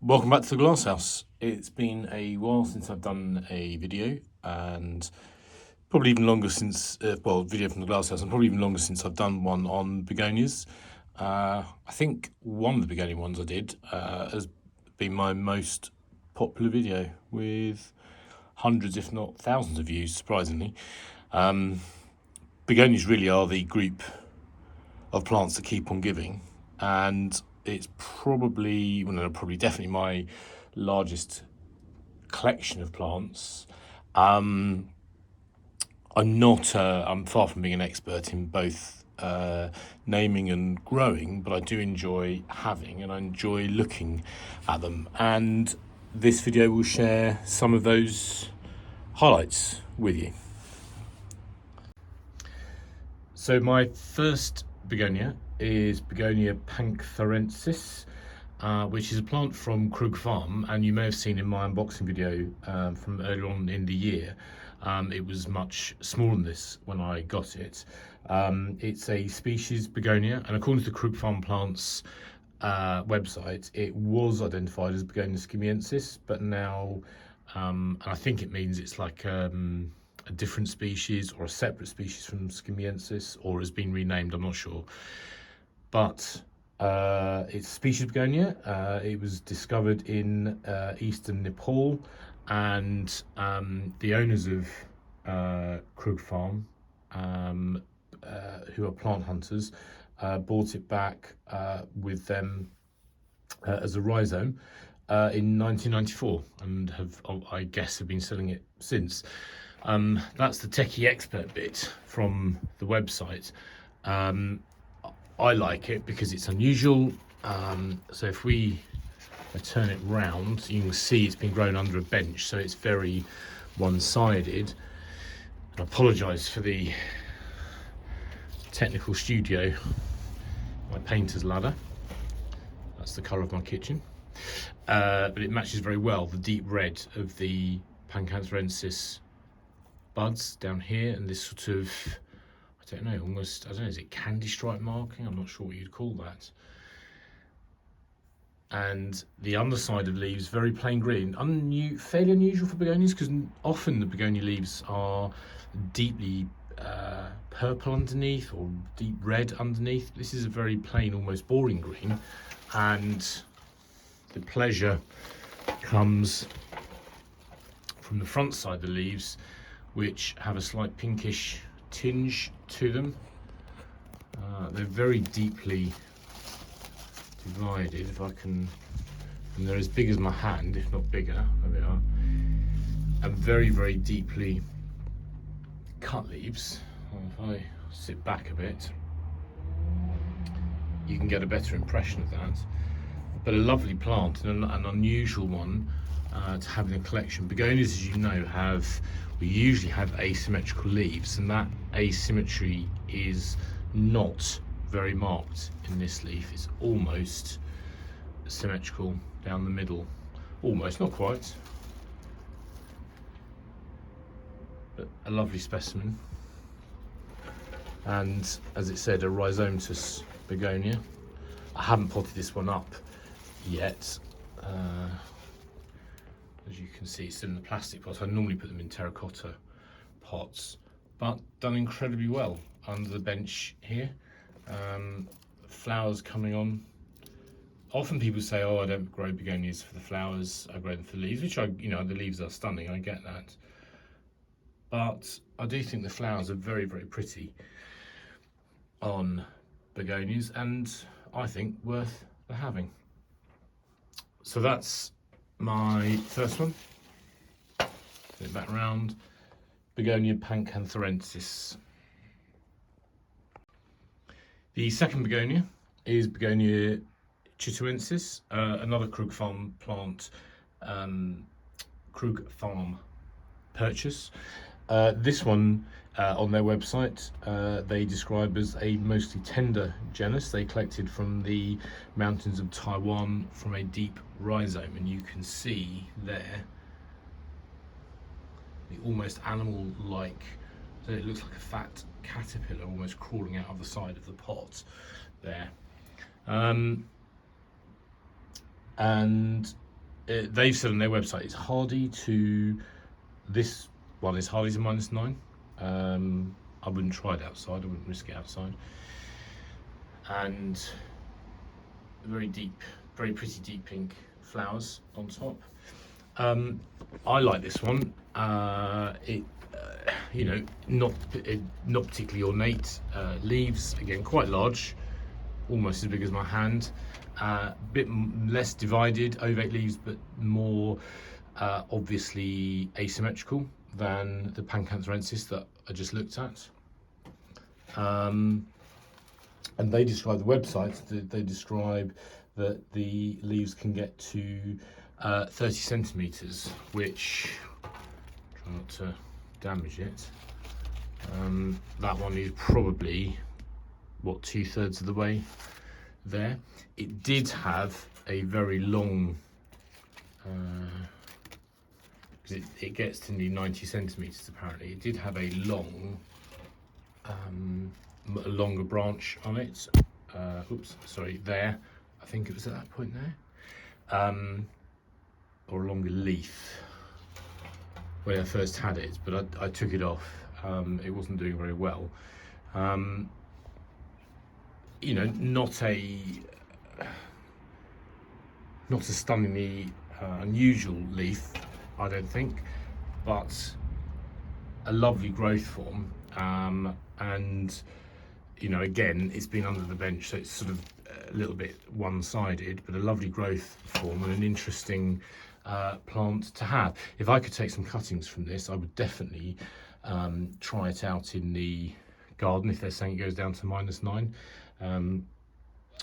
Welcome back to the glass house. It's been a while since I've done a video, and probably even longer since, video from the glass house, and probably even longer since I've done one on begonias. I think one of the begonia ones I did has been my most popular video, with hundreds, if not thousands of views, surprisingly. Begonias really are the group of plants that keep on giving, and it's probably, definitely my largest collection of plants. I'm far from being an expert in both naming and growing, but I do enjoy having and I enjoy looking at them. And this video will share some of those highlights with you. So my first begonia is Begonia panchtharensis, which is a plant from Krug Farm, and you may have seen in my unboxing video from earlier on in the year. It was much smaller than this when I got it. It's a species begonia, and according to the Krug Farm Plants website, it was identified as Begonia skimiensis, but now, and I think it means it's like a different species or a separate species from skimiensis, or has been renamed, I'm not sure. But it's species begonia. It was discovered in eastern Nepal, and the owners of Krug Farm, who are plant hunters, bought it back with them as a rhizome in 1994, and I guess have been selling it since. That's the techie expert bit from the website. I like it because it's unusual. So if I turn it round, you can see it's been grown under a bench, so it's very one-sided. I apologise for the technical studio. My painter's ladder. That's the colour of my kitchen. But it matches very well the deep red of the panchtharensis buds down here, and this sort of, I don't know, is it candy stripe marking? I'm not sure what you'd call that. And the underside of leaves, very plain green. Fairly unusual for begonias, because often the begonia leaves are deeply purple underneath or deep red underneath. This is a very plain, almost boring green, and the pleasure comes from the front side of the leaves, which have a slight pinkish tinge to them. They're very deeply divided. If I can, and they're as big as my hand, if not bigger. There they are. And very, very deeply cut leaves. If I sit back a bit, you can get a better impression of that. But a lovely plant, and an unusual one to have in a collection. Begonias, as you know, we usually have asymmetrical leaves, and that asymmetry is not very marked in this leaf. It's almost symmetrical down the middle. Almost, not quite. But a lovely specimen. And as it said, a rhizomatous begonia. I haven't potted this one up yet. As you can see, it's still in the plastic pot. I normally put them in terracotta pots, but done incredibly well under the bench here. Flowers coming on. Often people say, oh, I don't grow begonias for the flowers, I grow them for the leaves, which the leaves are stunning, I get that. But I do think the flowers are very, very pretty on begonias, and I think worth the having. So that's my first one. Turn it back round. Begonia panchtharensis. The second begonia is Begonia chitoensis, another Krug Farm plant, Krug Farm purchase. This one on their website they describe as a mostly tender genus. They collected from the mountains of Taiwan from a deep rhizome, and you can see there the almost animal-like, so it looks like a fat caterpillar almost crawling out of the side of the pot there. And they've said on their website it's hardy to this one is hardy to -9. I wouldn't try it outside. I wouldn't risk it outside. And very deep, very pretty deep pink flowers on top. I like this one. You know, not particularly ornate. Leaves again quite large, almost as big as my hand. A bit less divided, ovate leaves, but more obviously asymmetrical than the panchtharensis that I just looked at. And they describe the website. They describe that the leaves can get to 30 centimeters, which try not to damage it. That one is probably what 2/3 of the way there. It did have a very long, because it gets to nearly 90 centimeters apparently. It did have a long, a longer branch on it. Oops, sorry, there. I think it was at that point there. Or a longer leaf when I first had it, but I took it off. It wasn't doing very well. You know, not a stunningly unusual leaf, I don't think, but a lovely growth form. And you know, again, it's been under the bench, so it's sort of a little bit one-sided, but a lovely growth form and an interesting plant to have. If I could take some cuttings from this, I would definitely try it out in the garden if they're saying it goes down to -9.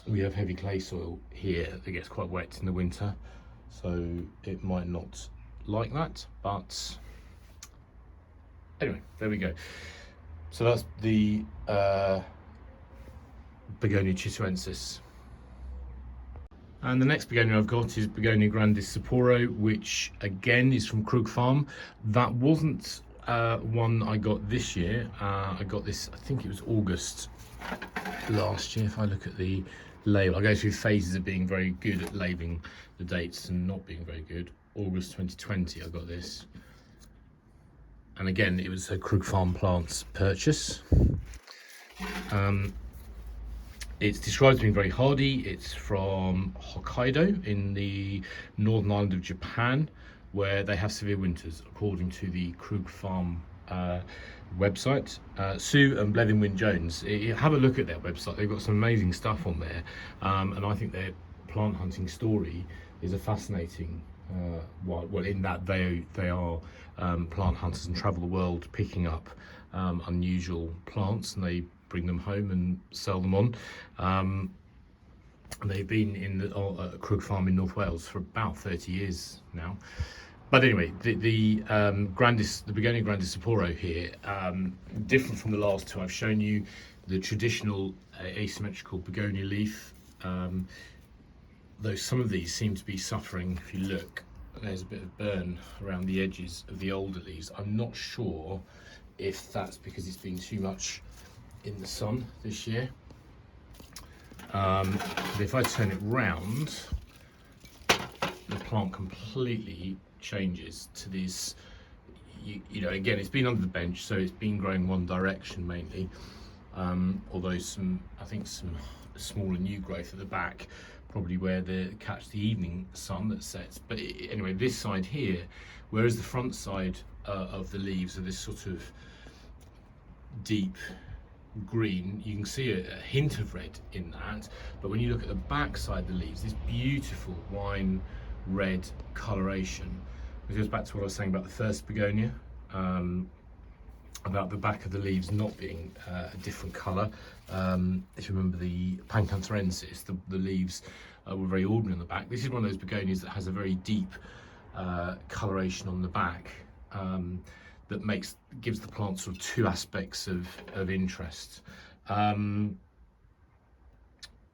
We have heavy clay soil here that gets quite wet in the winter, so it might not like that, but anyway, there we go. So that's the Begonia chitoensis. And the next begonia I've got is Begonia grandis sapporo, which again is from Krug Farm. That wasn't one I got this year. I got this, I think it was August last year. If I look at the label, I go through phases of being very good at labelling the dates and not being very good. August 2020 I got this. And again, it was a Krug Farm Plants purchase. It's described as being very hardy. It's from Hokkaido in the northern island of Japan, where they have severe winters, according to the Krug Farm website. Sue and Blethyn Jones, have a look at their website. They've got some amazing stuff on there, and I think their plant hunting story is a fascinating well, in that they are plant hunters and travel the world picking up unusual plants, and they bring them home and sell them on. They've been in the Krug Farm in North Wales for about 30 years now. But anyway, the Begonia grandis sapporo here, different from the last two. I've shown you the traditional asymmetrical begonia leaf, though some of these seem to be suffering. If you look, there's a bit of burn around the edges of the older leaves. I'm not sure if that's because it's been too much in the sun this year. But if I turn it round, the plant completely changes to these, you know, again, it's been under the bench, so it's been growing one direction mainly, although I think some smaller new growth at the back, probably where they catch the evening sun that sets. But anyway, this side here, whereas the front side of the leaves are this sort of deep green, you can see a hint of red in that, but when you look at the back side of the leaves, this beautiful wine red coloration. It goes back to what I was saying about the first begonia, about the back of the leaves not being a different colour. If you remember the panchtharensis, the leaves were very ordinary on the back. This is one of those begonias that has a very deep coloration on the back, that gives the plant sort of two aspects of interest.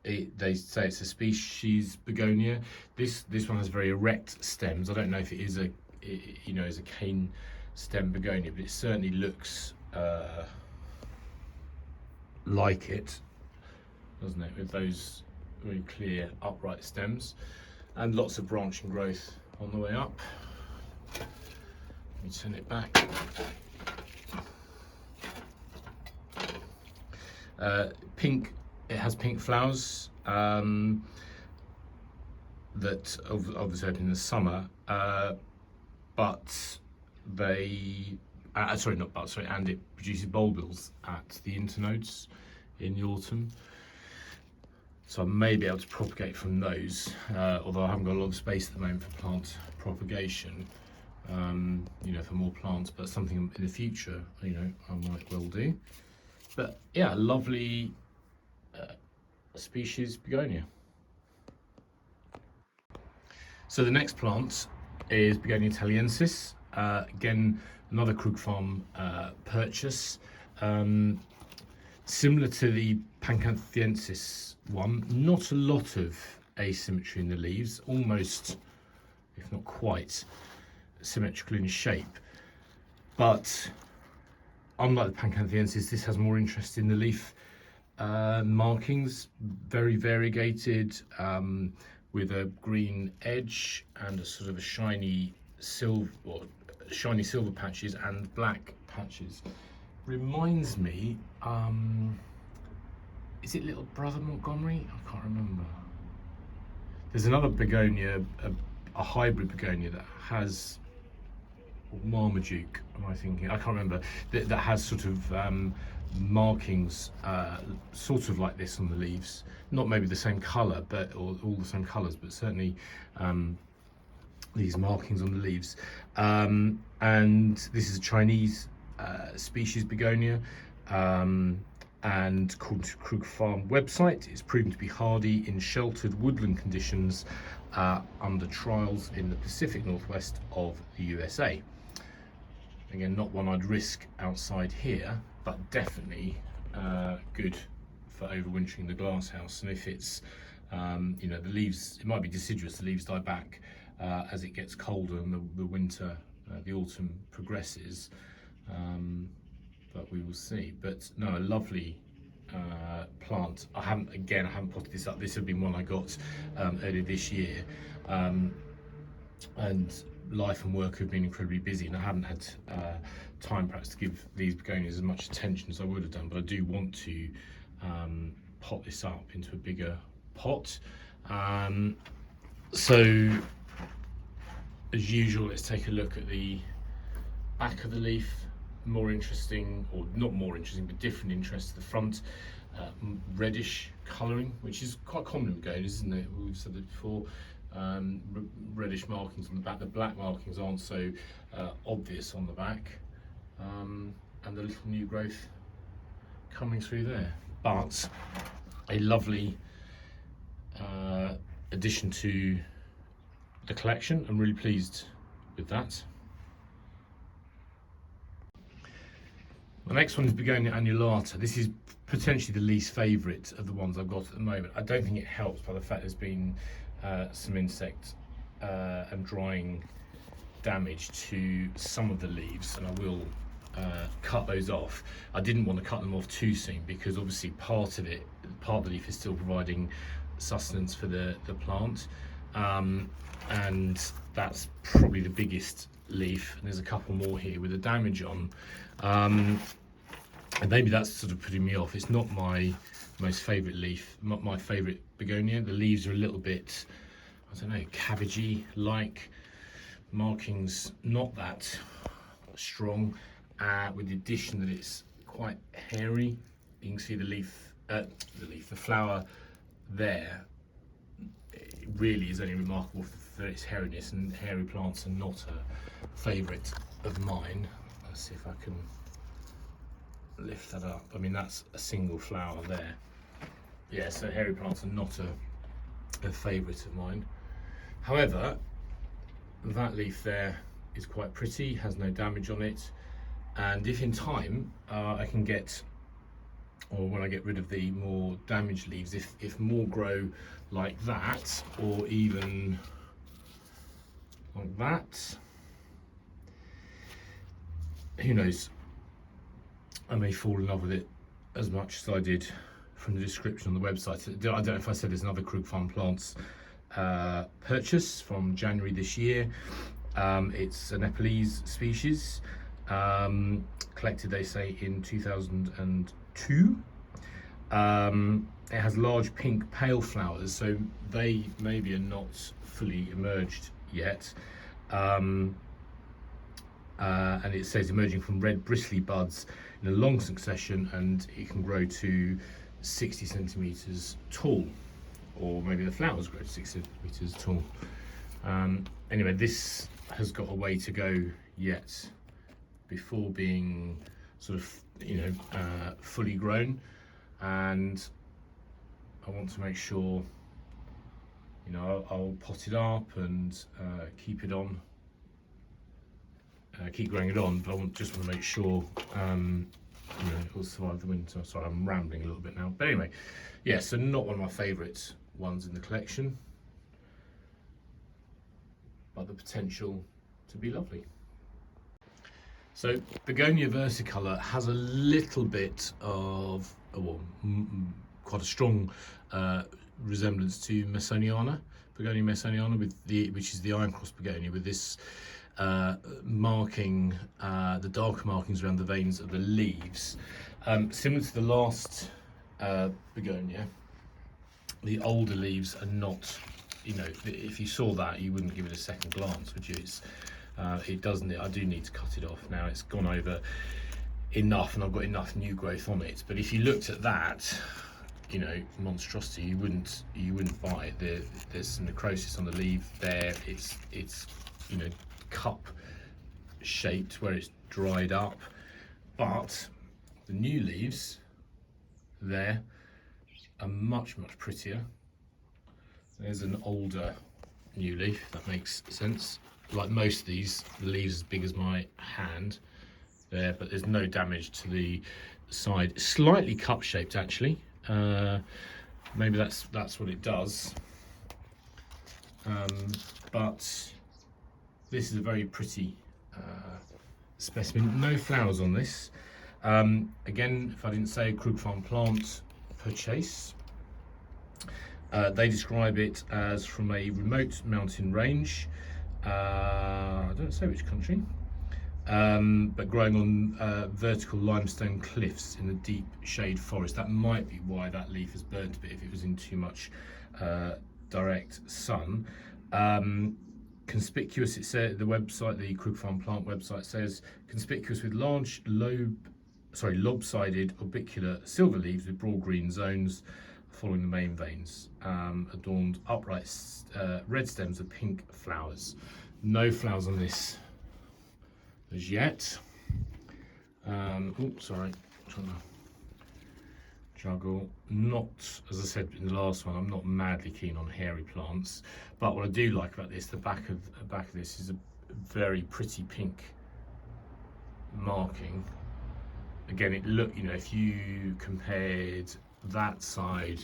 They say it's a species begonia. This one has very erect stems. I don't know if it is is a cane stem begonia, but it certainly looks like it, doesn't it, with those very clear upright stems and lots of branching growth on the way up. Let me turn it back. Pink, it has pink flowers that obviously open in the summer, but they, and it produces bulbils at the internodes in the autumn. So I may be able to propagate from those, although I haven't got a lot of space at the moment for plant propagation, you know, for more plants, but something in the future, you know, I might well do. But yeah, lovely species Begonia. So the next plant is Begonia taliensis. Again, another Krug Farm purchase. Similar to the panchtharensis one, not a lot of asymmetry in the leaves, almost, if not quite, symmetrical in shape. But unlike the panchtharensis, this has more interest in the leaf markings, very variegated, with a green edge and a sort of a shiny silver patches and black patches. Reminds me, is it Little Brother Montgomery? I can't remember. There's another begonia, a hybrid begonia that has Marmaduke, am I thinking? I can't remember. That has sort of markings, sort of like this on the leaves. Not maybe the same colour, but or all the same colours, but certainly these markings on the leaves. And this is a Chinese species begonia, and according to Krug Farm website, it's proven to be hardy in sheltered woodland conditions under trials in the Pacific Northwest of the USA. Again, not one I'd risk outside here, but definitely good for overwintering the glass house. And if it's, you know, the leaves, it might be deciduous, the leaves die back as it gets colder and the winter, the autumn progresses. But we will see. But no, a lovely plant. I haven't potted this up. This had been one I got earlier this year, and life and work have been incredibly busy, and I haven't had time perhaps to give these begonias as much attention as I would have done. But I do want to pot this up into a bigger pot. So as usual, let's take a look at the back of the leaf. More interesting, or not more interesting, but different interest to the front. Reddish colouring, which is quite common in begonias, isn't it? We've said that before. Reddish markings on the back. The black markings aren't so obvious on the back, and the little new growth coming through there. But a lovely addition to the collection. I'm really pleased with that. The next one is Begonia annulata. This is potentially the least favourite of the ones I've got at the moment. I don't think it helps by the fact there's been some insect and drying damage to some of the leaves, and I will cut those off. I didn't want to cut them off too soon because obviously part of the leaf is still providing sustenance for the plant, and that's probably the biggest leaf, and there's a couple more here with the damage on, and maybe that's sort of putting me off. It's not my most favourite leaf, not my favourite begonia. The leaves are a little bit, I don't know, cabbagey like, markings not that strong, with the addition that it's quite hairy. You can see the flower there. It really is only remarkable for its hairiness, and hairy plants are not a favourite of mine. Let's see if I can lift that up. I mean, that's a single flower there. Yeah, so hairy plants are not a favourite of mine. However, that leaf there is quite pretty, has no damage on it, and if in time I can get, or when I get rid of the more damaged leaves, if more grow like that, or even like that, who knows, I may fall in love with it as much as I did from the description on the website. I don't know if I said there's another Krug Farm Plants purchase from January this year. It's a Nepalese species, collected, they say, in 2002. It has large pink pale flowers, so they maybe are not fully emerged yet. And it says emerging from red bristly buds in a long succession, and it can grow to 60 centimeters tall, or maybe the flowers grow to 60 centimeters tall. Anyway, this has got a way to go yet before being sort of, fully grown, and I want to make sure, I'll pot it up and keep it on, keep growing it on, but I just want to make sure it will survive the winter. Sorry, I'm rambling a little bit now, but anyway, yeah, so not one of my favourite ones in the collection, but the potential to be lovely. So Begonia versicolour has a little bit of, quite a strong resemblance to Messoniana, Begonia Messoniana, which is the iron cross begonia, with this marking, the darker markings around the veins of the leaves. Similar to the last begonia, the older leaves are not, if you saw that, you wouldn't give it a second glance, would you? It doesn't. I do need to cut it off now. It's gone over enough, and I've got enough new growth on it. But if you looked at that, monstrosity, you wouldn't buy it. There's some necrosis on the leaf there. It's cup shaped where it's dried up, but the new leaves there are much prettier. There's an older new leaf, if that makes sense. Like most of these, the leaves as big as my hand there, but there's no damage to the side. Slightly cup shaped, actually. Maybe that's what it does. But this is a very pretty specimen. No flowers on this. Again, if I didn't say, Krug Farm plant purchase. They describe it as from a remote mountain range. I don't say which country, but growing on vertical limestone cliffs in the deep shade forest. That might be why that leaf is burnt a bit, if it was in too much direct sun. Conspicuous, it said, the website, the Krug Farm plant website says, conspicuous with large lopsided orbicular silver leaves with broad green zones following the main veins, adorned upright red stems of pink flowers. No flowers on this as yet. Sorry, trying to juggle. Not, as I said in the last one, I'm not madly keen on hairy plants, but what I do like about this, the back of this is a very pretty pink marking. Again, if you compared that side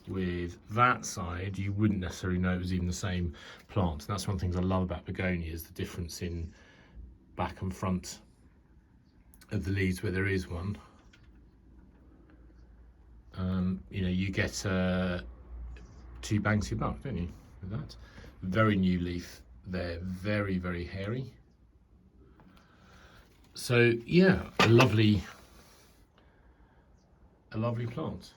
with that side, you wouldn't necessarily know it was even the same plant. And that's one of the things I love about begonias, the difference in back and front of the leaves where there is one. You get 2 bangs for your buck, don't you, with that? Very new leaf. They're very hairy. So yeah, a lovely plant,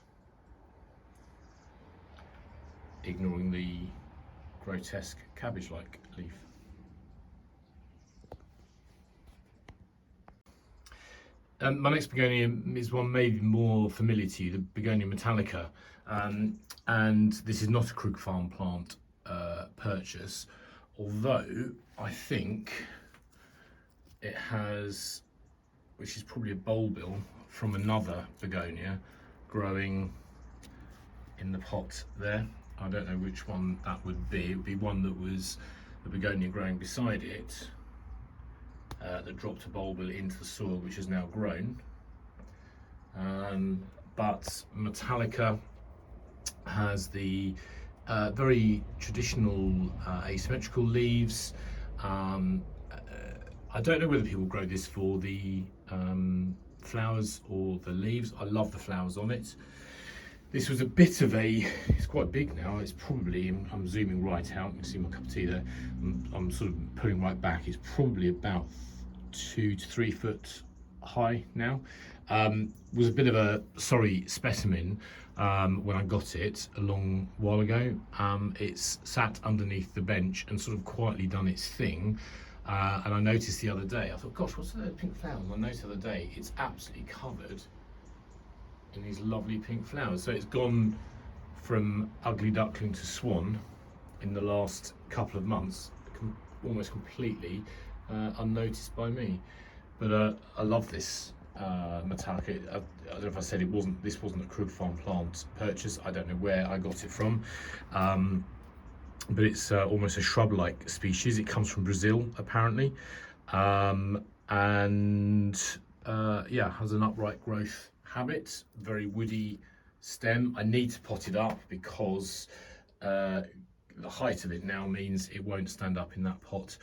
ignoring the grotesque cabbage-like leaf. My next begonia is one maybe more familiar to you, the Begonia mettalica, and this is not a Krug Farm plant purchase, although I think it has, which is probably a bulbil from another begonia growing in the pot there. I don't know which one that would be. It would be one that was the begonia growing beside it, that dropped a bulbil into the soil, which has now grown. But mettalica has the very traditional asymmetrical leaves. I don't know whether people grow this for the flowers or the leaves. I love the flowers on it. This was a bit of a, it's quite big now, it's probably, I'm zooming right out, you can see my cup of tea there, I'm sort of pulling right back, it's probably about 2 to 3 foot high now. Was a bit of a sorry specimen when I got it a long while ago. It's sat underneath the bench and sort of quietly done its thing. And I noticed the other day, I thought, gosh, what's those pink flowers? And I noticed the other day, it's absolutely covered in these lovely pink flowers. So it's gone from ugly duckling to swan in the last couple of months, almost completely unnoticed by me. But I love this mettalica. I don't know if I said this wasn't a Krug Farm plant purchase. I don't know where I got it from. But it's almost a shrub-like species. It comes from Brazil, apparently, and yeah, has an upright growth habit. Very woody stem. I need to pot it up because the height of it now means it won't stand up in that pot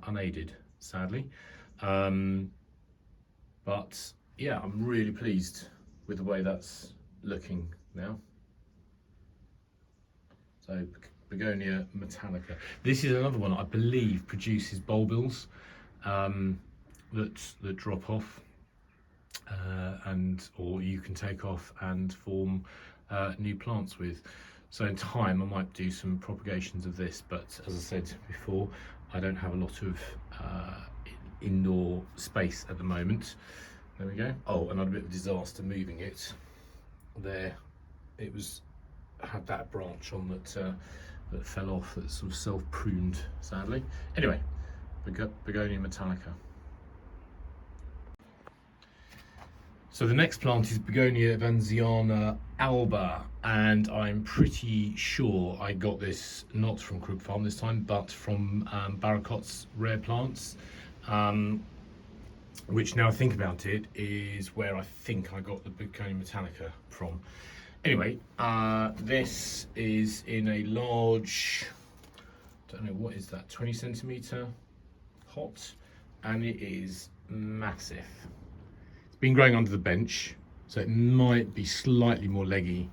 unaided, sadly. But yeah, I'm really pleased with the way that's looking now. So Begonia mettalica. This is another one I believe produces bulbils that drop off, or you can take off and form new plants with. So in time I might do some propagations of this, but as I said before, I don't have a lot of indoor space at the moment. There we go. Oh, another bit of disaster moving it. There, it had that branch on that fell off, that sort of self-pruned, sadly. Anyway, Begonia mettalica. So the next plant is Begonia evandsiana alba, and I'm pretty sure I got this not from Krug Farm this time, but from Barracot's Rare Plants, which, now I think about it, is where I think I got the Begonia mettalica from. Anyway, this is in a large, don't know, what is that, 20 centimetre pot, and it is massive. It's been growing under the bench, so it might be slightly more leggy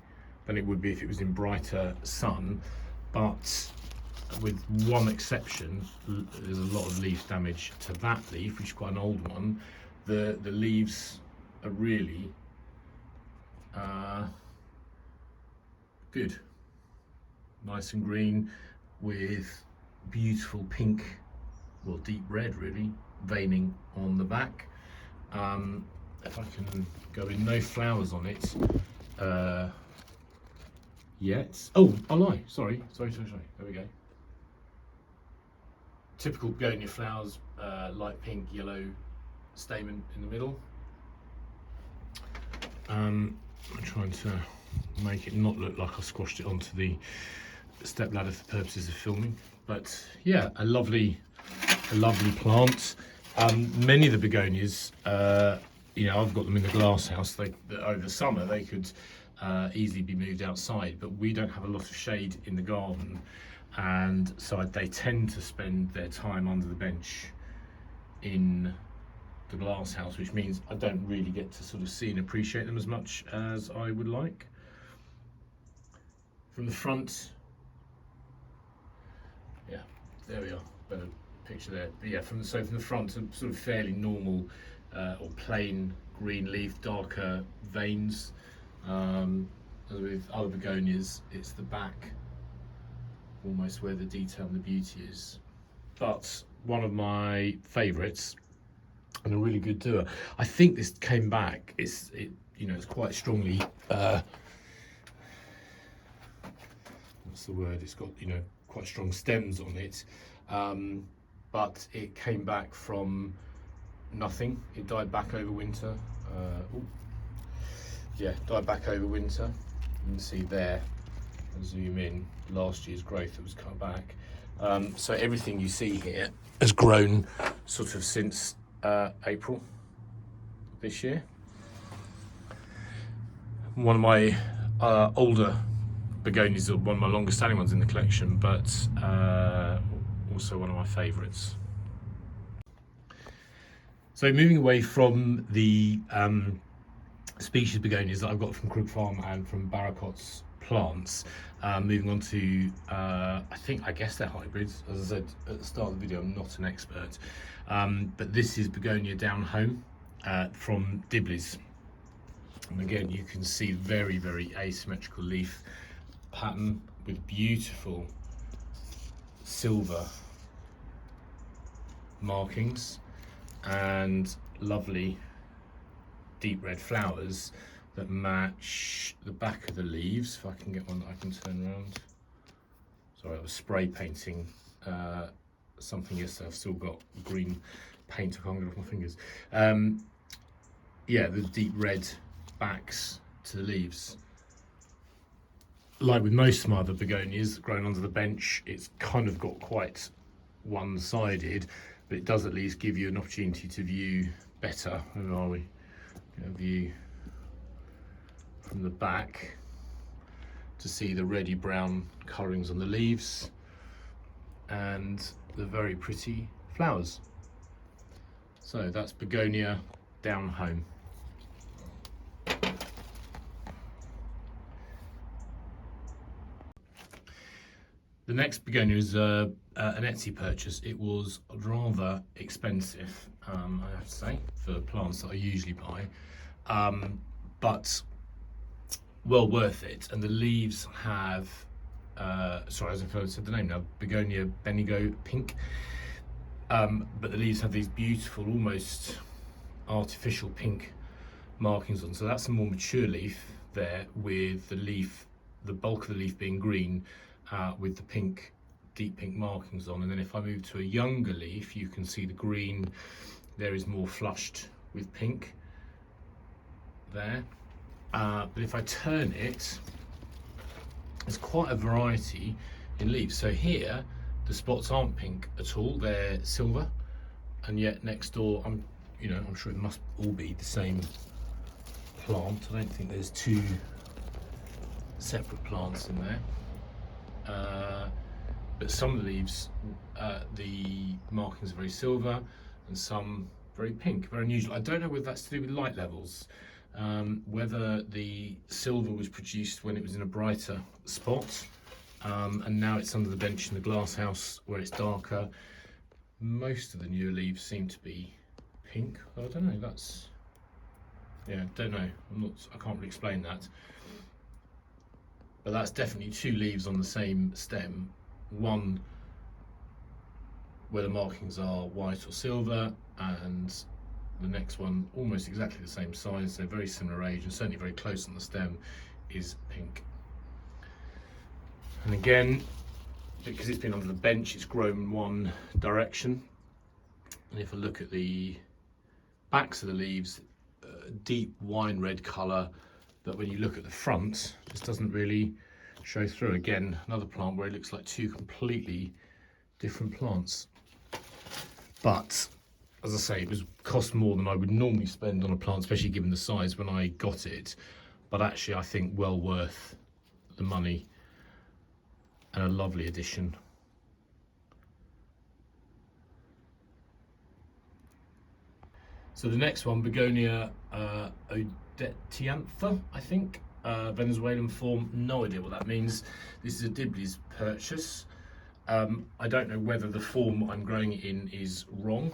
than it would be if it was in brighter sun, but with one exception, there's a lot of leaf damage to that leaf, which is quite an old one. The leaves are really good, nice and green, with beautiful pink, well, deep red really, veining on the back. If I can go in, no flowers on it yet. Oh, I lie, sorry, there we go. Typical begonia flowers, light pink, yellow stamen in the middle. I'm trying to make it not look like I squashed it onto the step ladder for purposes of filming, but yeah, a lovely plant. Many of the begonias, you know, I've got them in the glass house. Over the summer they could easily be moved outside, but we don't have a lot of shade in the garden, and so they tend to spend their time under the bench in the glass house, which means I don't really get to sort of see and appreciate them as much as I would like. From the front, yeah, there we are, better picture there. But yeah, from the front, a sort of fairly normal or plain green leaf, darker veins. As with other begonias, it's the back almost where the detail and the beauty is. But one of my favourites, and a really good doer. I think this came back. It's quite strongly. What's the word? It's got, you know, quite strong stems on it, but it came back from nothing. It died back over winter. Yeah, died back over winter. You can see there. I'll zoom in. Last year's growth that was cut back. So everything you see here has grown sort of since April this year. One of my older begonias, are one of my longest standing ones in the collection, but also one of my favourites. So moving away from the species begonias that I've got from Krug Farm and from Barracot's plants. Moving on to, I guess they're hybrids. As I said at the start of the video, I'm not an expert. But this is Begonia down home from Dibley's. And again, you can see very, very asymmetrical leaf pattern with beautiful silver markings and lovely deep red flowers that match the back of the leaves. If I can get one that I can turn around. Sorry, I was spray painting something yesterday. I've still got green paint, I can't get off my fingers. Yeah, the deep red backs to the leaves. Like with most of my other begonias grown under the bench, it's kind of got quite one-sided, but it does at least give you an opportunity to view better. Where are we? Get a view from the back to see the reddy brown colourings on the leaves and the very pretty flowers. So that's Begonia down home. The next begonia is an Etsy purchase. It was rather expensive, I have to say, for plants that I usually buy, but well worth it. And the leaves have, sorry, as I said the name now, Begonia Benigo pink, but the leaves have these beautiful, almost artificial pink markings on. So that's a more mature leaf there, with the leaf, the bulk of the leaf being green, with the pink, deep pink markings on. And then if I move to a younger leaf, you can see the green there is more flushed with pink there. But if I turn it, there's quite a variety in leaves. So here, the spots aren't pink at all, they're silver. And yet next door, I'm sure it must all be the same plant. I don't think there's two separate plants in there. But some of the leaves, the markings are very silver and some very pink, very unusual. I don't know whether that's to do with light levels, whether the silver was produced when it was in a brighter spot, and now it's under the bench in the glass house where it's darker. Most of the newer leaves seem to be pink. I don't know, don't know. I can't really explain that. But that's definitely two leaves on the same stem. One where the markings are white or silver, and the next one almost exactly the same size, so very similar age and certainly very close on the stem, is pink. And again, because it's been under the bench, it's grown in one direction. And if I look at the backs of the leaves, deep wine red colour, but when you look at the front, this doesn't really show through. Again, another plant where it looks like two completely different plants. But as I say, it was cost more than I would normally spend on a plant, especially given the size when I got it. But actually, I think well worth the money and a lovely addition. So the next one, Begonia odeteiantha, I think, Venezuelan form, no idea what that means. This is a Dibley's purchase. I don't know whether the form I'm growing it in is wrong,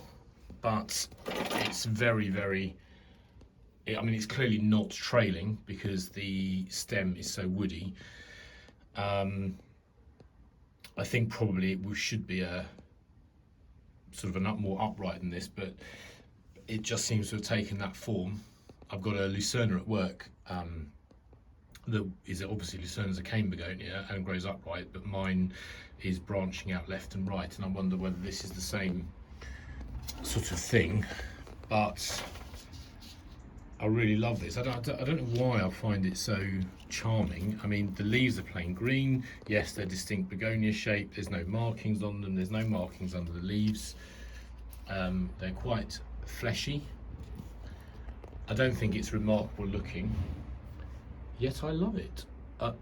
but it's very, very, I mean, it's clearly not trailing because the stem is so woody. I think probably it should be a sort of a more upright than this, but it just seems to have taken that form. I've got a Lucerne at work that is obviously Lucerne is a cane begonia and grows upright, but mine is branching out left and right, and I wonder whether this is the same sort of thing. But I really love this. I don't know why I find it so charming. I mean, the leaves are plain green. Yes, they're distinct begonia shape. There's no markings on them. There's no markings under the leaves. They're quite fleshy. I don't think it's remarkable looking, yet I love it.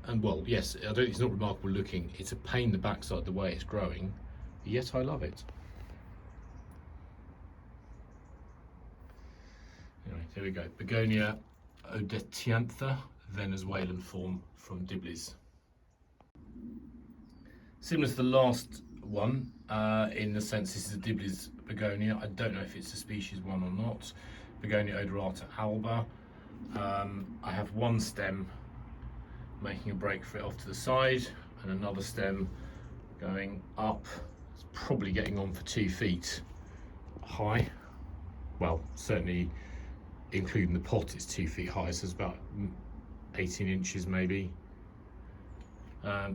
And well, yes, I don't think it's not remarkable looking. It's a pain in the backside the way it's growing, yet I love it. Anyway, there we go. Begonia odeteiantha, Venezuelan form from Dibley's. Similar to the last one, in the sense this is a Dibley's begonia. I don't know if it's a species one or not. Begonia odorata alba. I have one stem making a break for it off to the side, and another stem going up. It's probably getting on for 2 feet high. Well, certainly including the pot, it's 2 feet high, so it's about 18 inches maybe.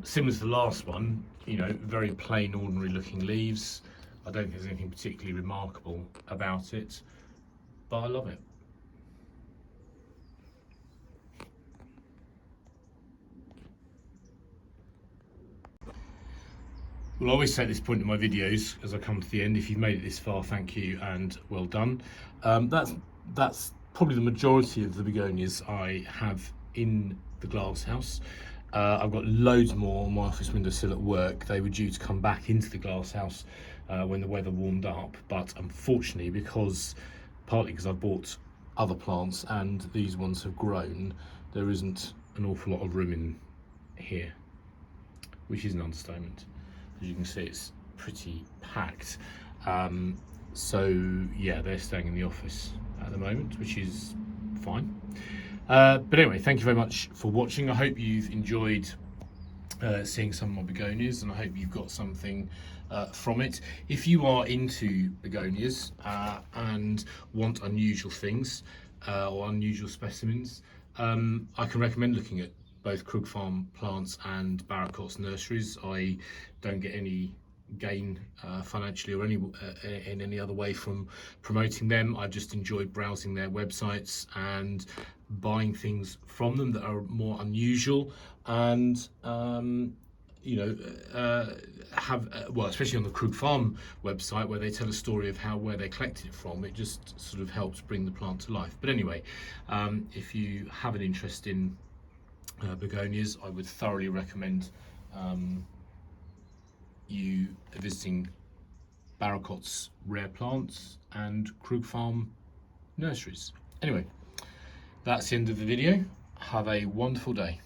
Similar to the last one, you know, very plain, ordinary looking leaves. I don't think there's anything particularly remarkable about it, but I love it. Well, I always say at this point in my videos, as I come to the end, if you've made it this far, thank you and well done. That's probably the majority of the begonias I have in the glass house. I've got loads more on my office windowsill at work. They were due to come back into the glass house when the weather warmed up, but unfortunately, partly because I bought other plants and these ones have grown, there isn't an awful lot of room in here, which is an understatement. As you can see, it's pretty packed. So yeah, they're staying in the office at the moment, which is fine. But anyway, thank you very much for watching. I hope you've enjoyed seeing some of my begonias, and I hope you've got something from it. If you are into begonias and want unusual things or unusual specimens, I can recommend looking at both Krug Farm plants and Barracot's nurseries. I don't get any gain financially or in any other way from promoting them. I just enjoy browsing their websites and buying things from them that are more unusual, and you know, well, especially on the Krug Farm website, where they tell a story of where they collected it from. It just sort of helps bring the plant to life. But anyway, if you have an interest in begonias, I would thoroughly recommend you visiting Barracot's rare plants and Krug Farm nurseries. Anyway, that's the end of the video. Have a wonderful day.